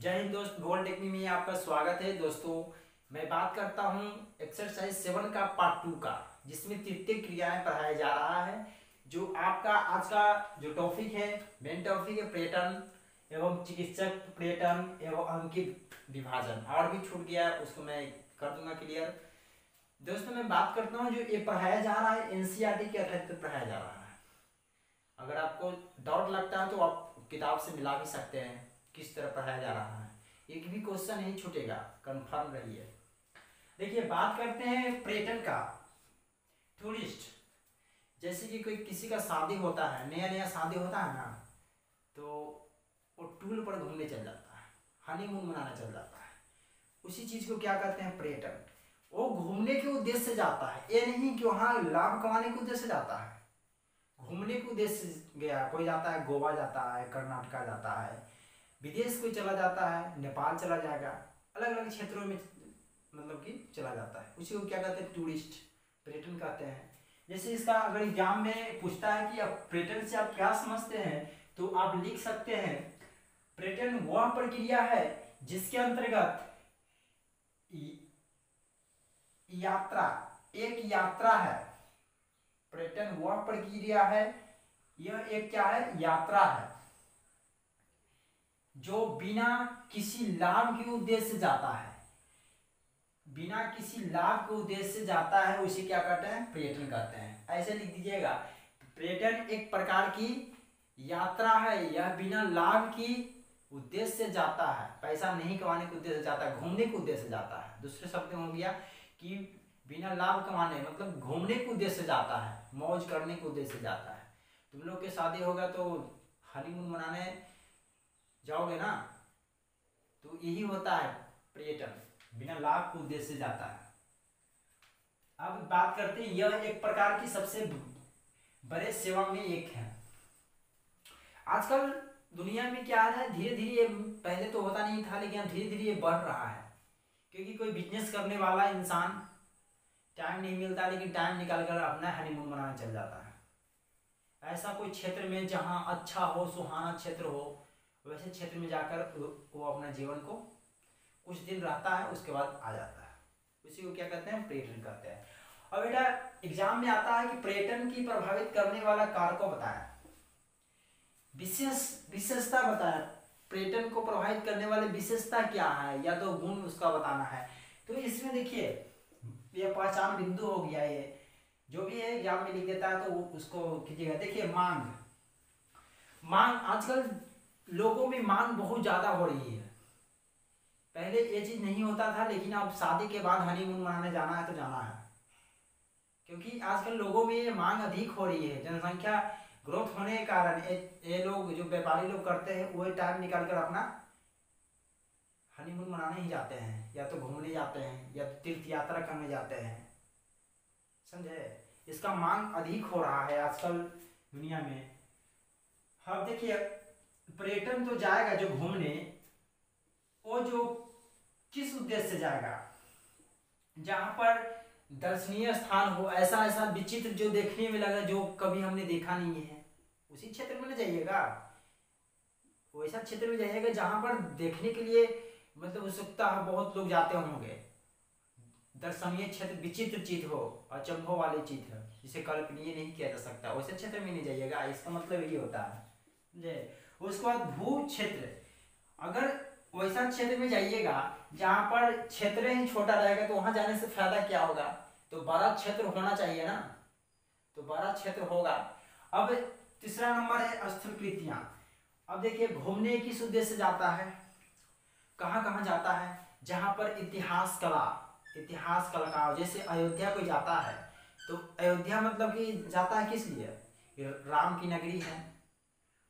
जय हिंद दोस्त, भूगोल टेक्निक में आपका स्वागत है। दोस्तों, मैं बात करता हूं एक्सरसाइज 7 का पार्ट 2 का, जिसमें तृतीय क्रियाएं पढ़ाया जा रहा है। जो आपका आज का जो टॉपिक है, मेन टॉपिक है पर्यटन एवं चिकित्सक, पर्यटन एवं अंकित विभाजन। और भी छूट गया उसको मैं कर दूंगा क्लियर। दोस्तों, मैं बात करता हूँ जो ये पढ़ाया जा रहा है एनसीईआरटी के आधार पर पढ़ाया जा रहा है। अगर आपको डाउट लगता है तो आप किताब से मिला भी सकते हैं किस तरह पढ़ाया जा रहा है। एक भी क्वेश्चन नहीं छूटेगा, कंफर्म रहिए। देखिए, बात करते हैं पर्यटन का। टूरिस्ट, जैसे कि कोई किसी का शादी होता है, नया नया शादी होता है ना, तो वो टूर पर घूमने चल जाता है, हनीमून मनाने चल जाता है। उसी चीज को क्या कहते हैं, पर्यटन। वो घूमने के उद्देश्य से जाता है, ये नहीं कि वहाँ लाभ कमाने के उद्देश्य से जाता है। घूमने के उद्देश्य से गया, कोई जाता है गोवा जाता है, कर्नाटका जाता है, विदेश कोई चला जाता है, नेपाल चला जाएगा, अलग अलग क्षेत्रों में मतलब कि चला जाता है। उसी को क्या कहते हैं, टूरिस्ट, पर्यटन कहते हैं। जैसे इसका अगर एग्जाम में पूछता है कि अब पर्यटन से आप क्या समझते हैं, तो आप लिख सकते हैं पर्यटन वह प्रक्रिया है जिसके अंतर्गत यात्रा, एक यात्रा है। पर्यटन वह प्रक्रिया है, यह एक क्या है, यात्रा है, जो बिना किसी लाभ के उद्देश्य से जाता है। बिना किसी लाभ के उद्देश्य से जाता है, उसे क्या कहते हैं, पर्यटन कहते हैं। ऐसे लिख दीजिएगा, पर्यटन एक प्रकार की यात्रा है, यह बिना लाभ की उद्देश्य से जाता है, पैसा नहीं कमाने के उद्देश्य से जाता है, घूमने के उद्देश्य से जाता है। दूसरे शब्द में हो गया कि बिना लाभ कमाने मतलब घूमने के उद्देश्य से जाता है, मौज करने के उद्देश्य से जाता है। तुम लोग के शादी होगा तो हनीमून मनाने जाओगे ना, तो यही होता है पर्यटन, बिना लाभ के उद्देश्य से जाता है। अब बात करते हैं, यह एक प्रकार की सबसे बड़े सेवा में एक है। आजकल दुनिया में क्या है, धीरे धीरे, पहले तो होता नहीं था लेकिन धीरे धीरे ये बढ़ रहा है। क्योंकि कोई बिजनेस करने वाला इंसान टाइम नहीं मिलता, लेकिन टाइम निकाल कर अपना हनीमून मनाने चल जाता है। ऐसा कोई क्षेत्र में जहाँ अच्छा हो, सुहाना क्षेत्र हो, वैसे क्षेत्र में जाकर वो अपना जीवन को कुछ दिन रहता है, उसके बाद आ जाता है। उसी को क्या कहते हैं, पर्यटन कहते हैं। और बेटा एग्जाम में आता है कि पर्यटन की प्रभावित करने वाला कारक को बताया, विशेषता बताया, पर्यटन को प्रभावित करने वाले विशेषता क्या है या तो गुण उसका बताना है। तो इसमें देखिए, ये पहचान बिंदु हो गया, ये जो भी है एग्जाम में लिख देता है तो उसको कीजिएगा। देखिए, मांग आजकल लोगों में मांग बहुत ज्यादा हो रही है। पहले ये चीज नहीं होता था, लेकिन अब शादी के बाद हनीमून मनाने जाना है तो जाना है, क्योंकि आजकल लोगों में ये मांग अधिक हो रही है। जनसंख्या ग्रोथ होने के कारण ये लोग, जो व्यापारी लोग करते हैं, वही टाइम निकाल कर अपना हनीमून मनाने ही जाते हैं, या तो घूमने जाते हैं, या तो तीर्थ यात्रा करने जाते हैं। समझे, इसका मांग अधिक हो रहा है आजकल दुनिया में। अब देखिए, पर्यटन तो जाएगा जो घूमने, वो जो किस उद्देश्य से जाएगा, जहां पर दर्शनीय स्थान हो, ऐसा ऐसा विचित्र जो देखने में लगा, जो कभी हमने देखा नहीं है, उसी क्षेत्र में न जाइएगा। वैसा क्षेत्र में जाइएगा जहां पर देखने के लिए मतलब उत्सुकता है, बहुत लोग जाते होंगे। दर्शनीय क्षेत्र, विचित्र चीज हो, अचंभव वाली चीज है, जिसे कल्पनीय नहीं किया जा सकता, वैसे क्षेत्र में नहीं जाइएगा। इसका मतलब ये होता है। उसके बाद भू क्षेत्र, अगर वैसा क्षेत्र में जाइएगा जहाँ पर क्षेत्र ही छोटा रहेगा, तो वहां जाने से फायदा क्या होगा, तो बड़ा क्षेत्र होना चाहिए ना, तो बड़ा क्षेत्र होगा। अब तीसरा नंबर है स्थलकृतियां। अब देखिए, घूमने किस उद्देश्य से जाता है, कहाँ कहाँ जाता है, जहां पर इतिहास कलाकार, जैसे अयोध्या को जाता है, तो अयोध्या मतलब कि जाता है किस लिए, राम की नगरी है।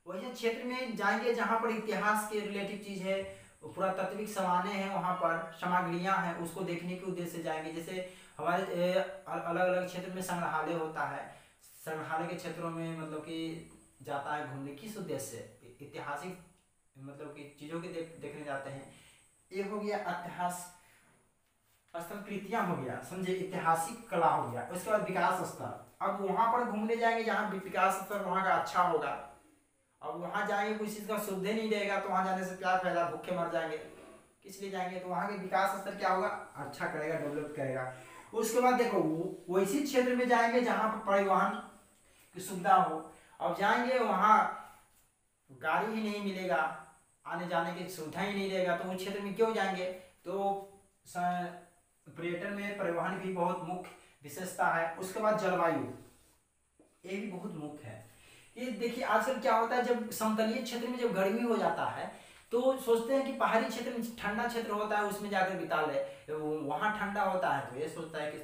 वही क्षेत्र में जाएंगे जहां पर इतिहास के रिलेटिव चीज है, पुरातात्विक सामानें हैं, वहां पर सामग्रियां हैं, उसको देखने के उद्देश्य से जाएंगे। जैसे हमारे अलग अलग क्षेत्र में संग्रहालय होता है, संग्रहालय के क्षेत्रों में मतलब कि जाता है घूमने, किस उद्देश्य से, ऐतिहासिक मतलब कि चीजों के देखने जाते हैं। एक हो गया इतिहास, स्थलकृतियां हो गया, समझे, ऐतिहासिक कला हो गया। उसके बाद विकास स्थल, अब वहां पर घूमने जाएंगे जहाँ विकास स्तर वहाँ का अच्छा होगा, अब वहाँ जाएंगे कोई चीज़ का सुविधा नहीं रहेगा तो वहाँ जाने से क्या फायदा, भूखे मर जाएंगे। किस लिए जाएंगे? तो वहाँ के विकास स्तर क्या होगा, अच्छा करेगा, डेवलप करेगा। उसके बाद देखो वैसी क्षेत्र में जाएंगे जहाँ पर परिवहन की सुविधा हो। अब जाएंगे वहाँ गाड़ी ही नहीं मिलेगा, आने जाने की सुविधा ही नहीं रहेगा, तो उस क्षेत्र में क्यों जाएंगे? तो पर्यटन में परिवहन भी बहुत मुख्य विशेषता है। उसके बाद जलवायु, ये भी बहुत मुख्य है। ये देखिए आजकल क्या होता है, जब समतलीय क्षेत्र में जब गर्मी हो जाता है तो सोचते हैं कि पहाड़ी क्षेत्र में ठंडा क्षेत्र होता है उसमें जाकर बिता ले, वहाँ ठंडा होता है तो ये सोचता है कि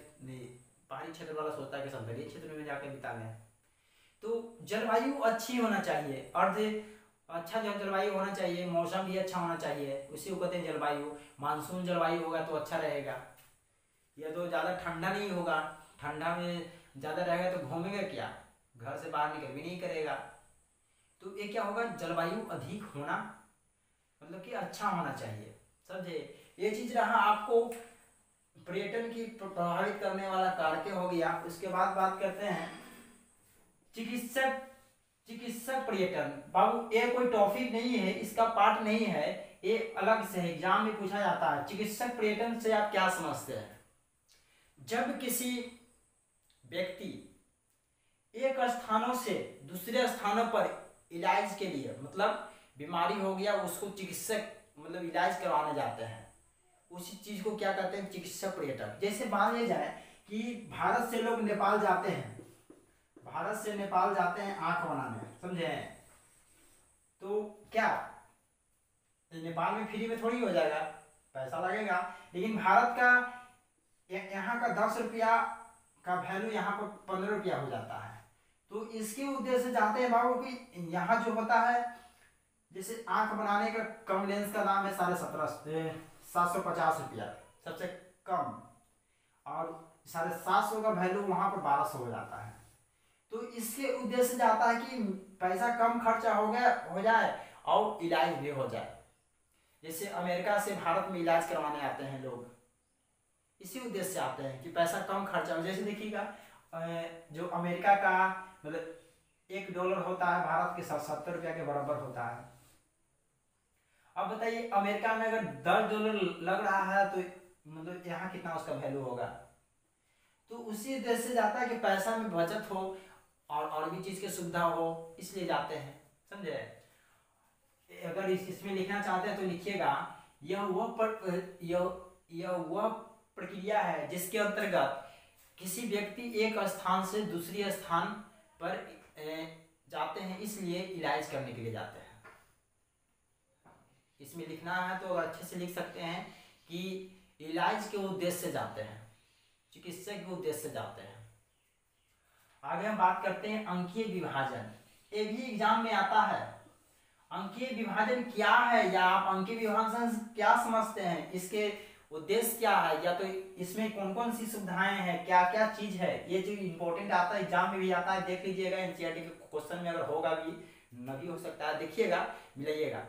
पहाड़ी क्षेत्र वाला सोचता है कि समतलीय क्षेत्र में जाकर बिता लें। तो जलवायु अच्छी होना चाहिए, अर्ध अच्छा जलवायु होना चाहिए, मौसम भी अच्छा होना चाहिए, उसी को कहते हैं जलवायु। मानसून जलवायु होगा तो अच्छा रहेगा, या तो ज़्यादा ठंडा नहीं होगा, ठंडा में ज़्यादा रहेगा तो घूमेगा क्या, घर से बाहर निकल भी नहीं करेगा। तो ये क्या होगा, जलवायु अधिक होना मतलब कि अच्छा होना चाहिए, समझे। ये चीज रहा आपको पर्यटन की प्रभावित करने वाला कारक हो गया। उसके बाद बात करते हैं चिकित्सक पर्यटन। बाबू ये कोई टॉपिक नहीं है, इसका पार्ट नहीं है, ये अलग से एग्जाम में पूछा जाता है। चिकित्सक पर्यटन से आप क्या समझते हैं? जब किसी व्यक्ति एक स्थानों से दूसरे स्थानों पर इलाज के लिए, मतलब बीमारी हो गया उसको चिकित्सक मतलब इलाज करवाने जाते हैं, उसी चीज को क्या कहते हैं, चिकित्सक पर्यटन। जैसे मान लिया जाए कि भारत से लोग नेपाल जाते हैं, भारत से नेपाल जाते हैं आंख बनाने, समझे। तो क्या नेपाल में फ्री में थोड़ी हो जाएगा, पैसा लगेगा। लेकिन भारत का यहाँ का 10 रुपया का वैल्यू यहाँ पर 15 रुपया हो जाता है। तो इसके उद्देश्य से जाते हैं बाबू कि यहाँ जो होता है, जैसे आंख बनाने का कम लेंस का दाम है 750 रुपया सबसे कम, और 750 का वैल्यू वहाँ पर 1200 हो जाता है। तो इसके उद्देश्य से जाता है कि पैसा कम खर्चा हो जाए और इलाज भी हो जाए। जैसे अमेरिका से भारत में इलाज करवाने आते हैं लोग, इसी उद्देश्य से आते हैं कि पैसा कम खर्चा हो। जैसे देखिएगा जो अमेरिका का मतलब $1 होता है भारत के 70 रुपया के बराबर होता है। अब बताइए अमेरिका में अगर $10 लग रहा है तो मतलब यहाँ कितना उसका वैल्यू होगा। तो उसी उद्देश्य से जाता है कि पैसा में बचत हो और भी चीज की सुविधा हो, इसलिए जाते हैं, समझे। अगर इसमें लिखना चाहते हैं तो लिखिएगा, यह वह प्रक्रिया है जिसके अंतर्गत किसी व्यक्ति एक स्थान से दूसरी स्थान पर जाते हैं, इसलिए इलाज करने के लिए जाते हैं। इसमें लिखना है तो अच्छे से लिख सकते हैं कि इलाज के उद्देश्य से जाते हैं, चिकित्सक के उद्देश्य से जाते हैं। आगे हम बात करते हैं अंकीय विभाजन। ये भी एग्जाम में आता है। अंकीय विभाजन क्या है, या आप अंकीय विभाजन क्या समझते हैं, इसके उद्देश्य क्या है, या तो इसमें कौन कौन सी सुविधाएं हैं, क्या क्या चीज है, ये जो इंपॉर्टेंट आता है एग्जाम में भी आता है, देख लीजिएगा। एनसीईआरटी के क्वेश्चन में अगर होगा भी, न भी हो सकता है, देखिएगा, मिलाइएगा।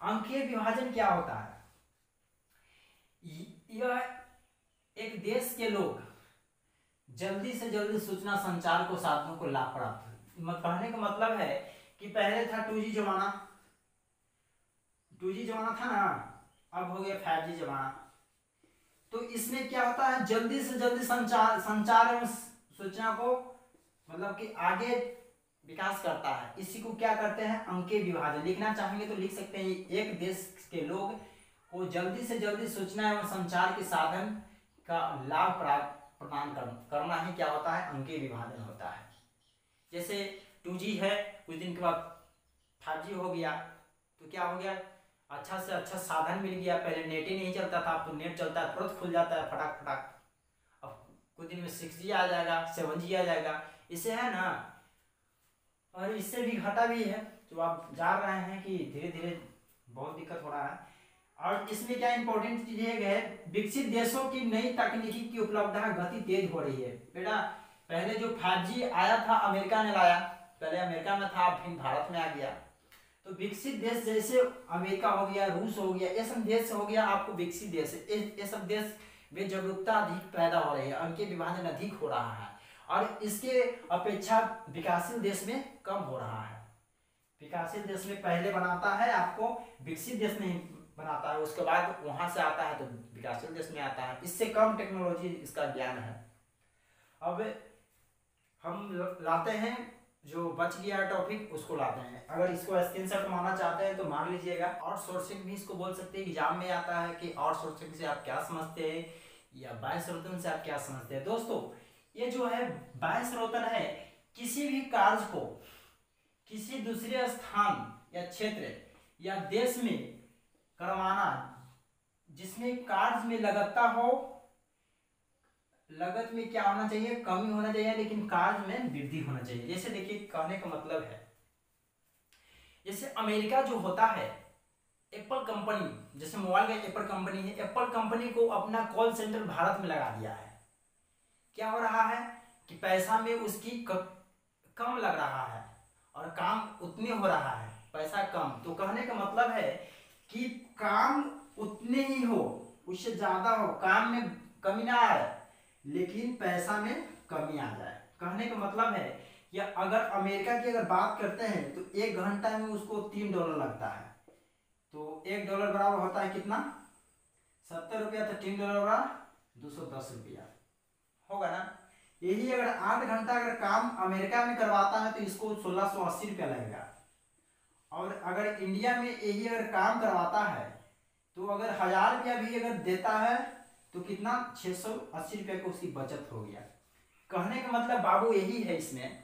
अंकीय विभाजन क्या होता है? यह एक देश के लोग जल्दी से जल्दी सूचना संचार को साधनों को लाभ प्राप्त, कहने का मतलब है कि पहले था 2G जमाना, 2G जमाना था ना, अब हो गया 5G जमाना। तो इसमें क्या होता है, जल्दी से जल्दी संचार एवं सूचना को मतलब कि आगे विकास करता है। इसी को क्या करते हैं, अंकीय विभाजन। लिखना चाहेंगे तो लिख सकते हैं, एक देश के लोग को जल्दी से जल्दी सूचना एवं संचार के साधन का लाभ प्रदान करना ही क्या होता है, अंकीय विभाजन होता है। जैसे 2G है, कुछ दिन के बाद 5G हो गया, तो क्या हो गया, अच्छा से अच्छा साधन मिल गया। पहले नेट ही नहीं चलता था, अब तो नेट चलता है, तुरंत खुल जाता है फटाक फटाक। अब कुछ दिन में 6G आ जाएगा, 7G आ जाएगा, इससे है ना। और इससे भी घाटा भी है, जो आप जान रहे हैं कि धीरे धीरे बहुत दिक्कत हो रहा है। और इसमें क्या इंपॉर्टेंट चीज है, विकसित देशों की नई तकनीकी की उपलब्धता गति तेज हो रही है। बेटा पहले जो 5G आया था अमेरिका ने लाया, पहले अमेरिका में था, फिर भारत में आ गया। तो विकसित देश जैसे अमेरिका हो गया, रूस हो गया, ये सब देश हो गया आपको विकसित देश, ये सब देश में जागरूकता अधिक पैदा हो रही है, अंकीय विभाजन अधिक हो रहा है, और इसके अपेक्षा विकासशील देश में कम हो रहा है। विकासशील देश में पहले बनाता है आपको, विकसित देश में बनाता है, उसके बाद वहां से आता है तो विकासशील देश में आता है। इससे कम टेक्नोलॉजी इसका ज्ञान है। अब हम लाते हैं जो बच गया टॉपिक, उसको लाते हैं। अगर इसको स्क्रीनशॉट मारना चाहते हैं तो मार लीजिएगा। आउटसोर्सिंग भी इसको बोल सकते हैं, एग्जाम में आता है कि आउटसोर्सिंग से आप क्या समझते हैं या बाह्य स्रोतन से आप क्या समझते हैं। दोस्तों ये जो है बाह्य स्रोतन है, किसी भी कार्य को किसी दूसरे स्थान या क्षेत्र या देश में करवाना जिसमें कार्य में लगता हो, लागत में क्या होना चाहिए, कमी होना चाहिए, लेकिन कार्य में वृद्धि होना चाहिए। जैसे देखिए कहने का मतलब है, जैसे अमेरिका जो होता है, एप्पल कंपनी, जैसे मोबाइल का एप्पल कंपनी है, एप्पल कंपनी को अपना कॉल सेंटर भारत में लगा दिया है। क्या हो रहा है कि पैसा में उसकी कम लग रहा है और काम उतने हो रहा है, पैसा कम। तो कहने का मतलब है कि काम उतने ही हो, उससे ज्यादा हो, काम में कमी ना आए लेकिन पैसा में कमी आ जाए। कहने का मतलब है कि अगर अमेरिका की अगर बात करते हैं तो 1 घंटा में उसको $3 लगता है, तो $1 बराबर होता है कितना, 70 रुपया, तो $3 बराबर 210 रुपया होगा ना। यही अगर 8 घंटा अगर काम अमेरिका में करवाता है तो इसको 1680 रुपया लगेगा। और अगर इंडिया में यही अगर काम करवाता है तो अगर 1000 रुपया भी अगर देता है तो कितना, 680 रुपया को उसकी बचत हो गया। कहने का मतलब बाबू यही है इसमें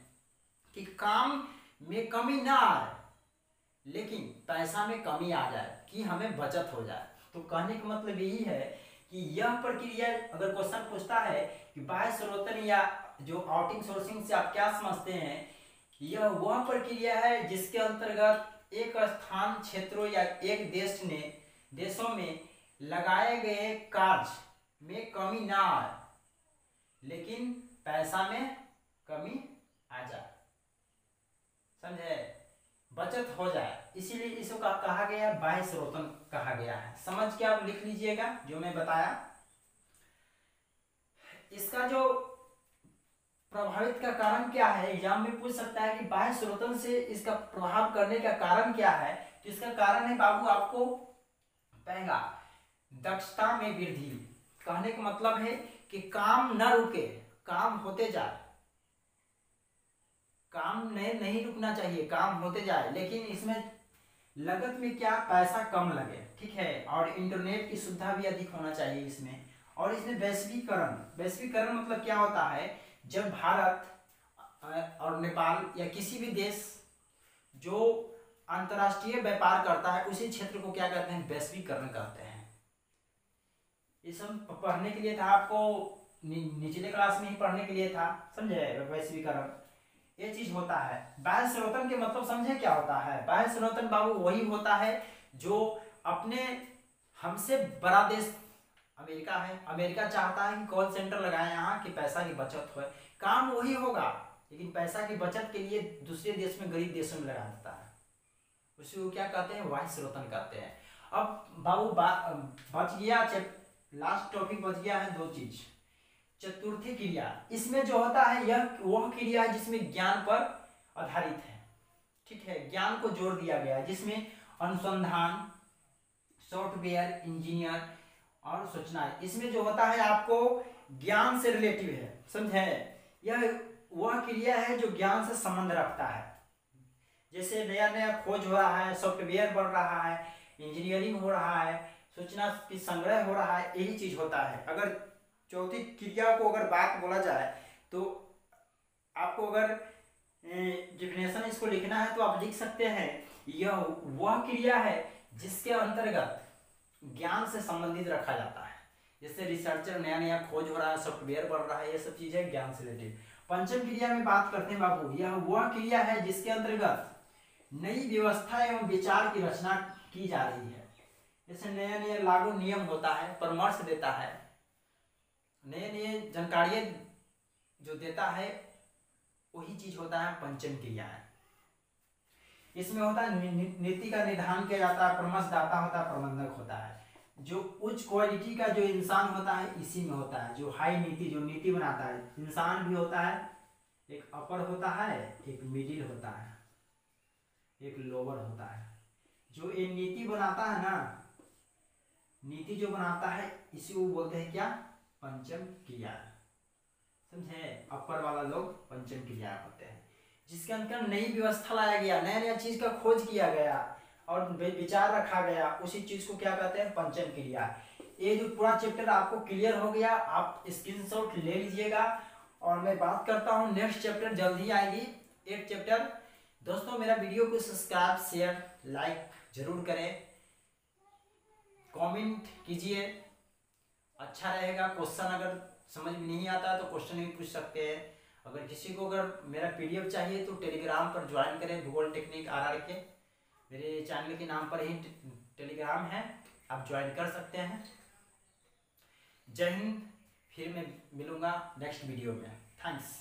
कि काम में कमी ना आए लेकिन पैसा में कमी आ जाए, कि हमें बचत हो जाए। तो कहने का मतलब यही है कि यह प्रक्रिया, अगर क्वेश्चन पूछता है कि बाह्य स्रोतन या जो आउटिंग सोर्सिंग से आप क्या समझते हैं, यह वह प्रक्रिया है जिसके अंतर्गत एक स्थान, क्षेत्रों या एक देशों में लगाए गए कार्य में कमी ना आए लेकिन पैसा में कमी आ जाए, समझे, बचत हो जाए, इसीलिए इसको कहा गया बाह्य स्रोतन कहा गया है। समझ के आप लिख लीजिएगा जो मैं बताया। इसका जो प्रभावित का कारण क्या है, एग्जाम में पूछ सकता है कि बाह्य स्रोतन से इसका प्रभाव करने का कारण क्या है। तो इसका कारण है बाबू आपको पहला, दक्षता में वृद्धि। कहने का मतलब है कि काम न रुके, काम होते जाए, काम नहीं रुकना चाहिए, काम होते जाए, लेकिन इसमें लागत में क्या, पैसा कम लगे, ठीक है। और इंटरनेट की सुविधा भी अधिक होना चाहिए इसमें। और इसमें वैश्वीकरण मतलब क्या होता है, जब भारत और नेपाल या किसी भी देश जो अंतरराष्ट्रीय व्यापार करता है उसी क्षेत्र को क्या कहते हैं, वैश्वीकरण कहते हैं। ये सब पढ़ने के लिए था आपको, निचले क्लास में ही पढ़ने के लिए था, समझे, वैश्वीकरण ये चीज होता है। बाह्य स्रोतन के मतलब समझे क्या होता है। बाह्य स्रोतन बाबू वही होता है जो अपने हमसे बड़ा देश अमेरिका है, अमेरिका चाहता है कि कॉल सेंटर लगाए यहाँ कि पैसा की बचत हो, काम वही होगा लेकिन पैसा की बचत के लिए दूसरे देश में, गरीब देशों में लगा देता है, उसी को क्या कहते हैं, बाह्य स्रोतन कहते हैं। अब बाबू बच गया, लास्ट टॉपिक बच गया है 2 चीज। चतुर्थी क्रिया, इसमें जो होता है यह वह क्रिया है जिसमें ज्ञान पर आधारित है, ठीक है, ज्ञान को जोड़ दिया गया है, जिसमें अनुसंधान, सॉफ्टवेयर इंजीनियर और सूचना, इसमें जो होता है आपको ज्ञान से रिलेटिव है, समझे। यह वह क्रिया है जो ज्ञान से संबंध रखता है। जैसे नया नया खोज हो रहा है, सॉफ्टवेयर बढ़ रहा है, इंजीनियरिंग हो रहा है, सूचना की संग्रह हो रहा है, यही चीज होता है। अगर चौथी क्रिया को अगर बात बोला जाए तो आपको अगर डिफिनेशन इसको लिखना है तो आप लिख सकते हैं, यह वह क्रिया है जिसके अंतर्गत ज्ञान से संबंधित रखा जाता है। जैसे रिसर्चर, नया नया खोज हो रहा है, सॉफ्टवेयर बढ़ रहा है, ये सब चीजें ज्ञान से रिलेटेड। पंचम क्रिया में बात करते हैं बाबू, यह वह क्रिया है जिसके अंतर्गत नई व्यवस्था एवं विचार की रचना की जा रही है। जैसे नया नया लागू नियम होता है, परामर्श देता है, नए नए जानकारियां जो देता है, वही चीज होता है पंचम क्रिया है। इसमें होता है नीति का निर्धारण किया जाता है, परामर्शदाता होता है, प्रबंधक होता है। जो उच्च क्वालिटी का जो इंसान होता है इसी में होता है, जो हाई नीति, जो नीति बनाता है, इंसान भी होता है, एक अपर होता है, एक मिडिल होता है, एक लोअर होता है। जो ये नीति बनाता है ना, नीति जो बनाता है इसी को बोलते हैं क्या, पंचम क्रिया। समझे, अपर वाला लोग पंचम क्रिया होते हैं। जिसके अंदर नई व्यवस्था लाया गया, नया नया चीज का खोज किया गया और विचार रखा गया, उसी चीज को क्या कहते हैं, पंचम क्रिया। ये जो पूरा चैप्टर आपको क्लियर हो गया, आप स्क्रीनशॉट ले लीजिएगा और मैं बात करता हूँ नेक्स्ट चैप्टर जल्द ही आएगी, एक चैप्टर। दोस्तों मेरा वीडियो को सब्सक्राइब शेयर लाइक जरूर करें, कमेंट कीजिए, अच्छा रहेगा। क्वेश्चन अगर समझ में नहीं आता तो क्वेश्चन भी पूछ सकते हैं। अगर किसी को अगर मेरा पीडीएफ चाहिए तो टेलीग्राम पर ज्वाइन करें, भूगोल टेक्निक आरआर के, मेरे चैनल के नाम पर ही टेलीग्राम है, आप ज्वाइन कर सकते हैं। जय हिंद, फिर मैं मिलूंगा नेक्स्ट वीडियो में। थैंक्स।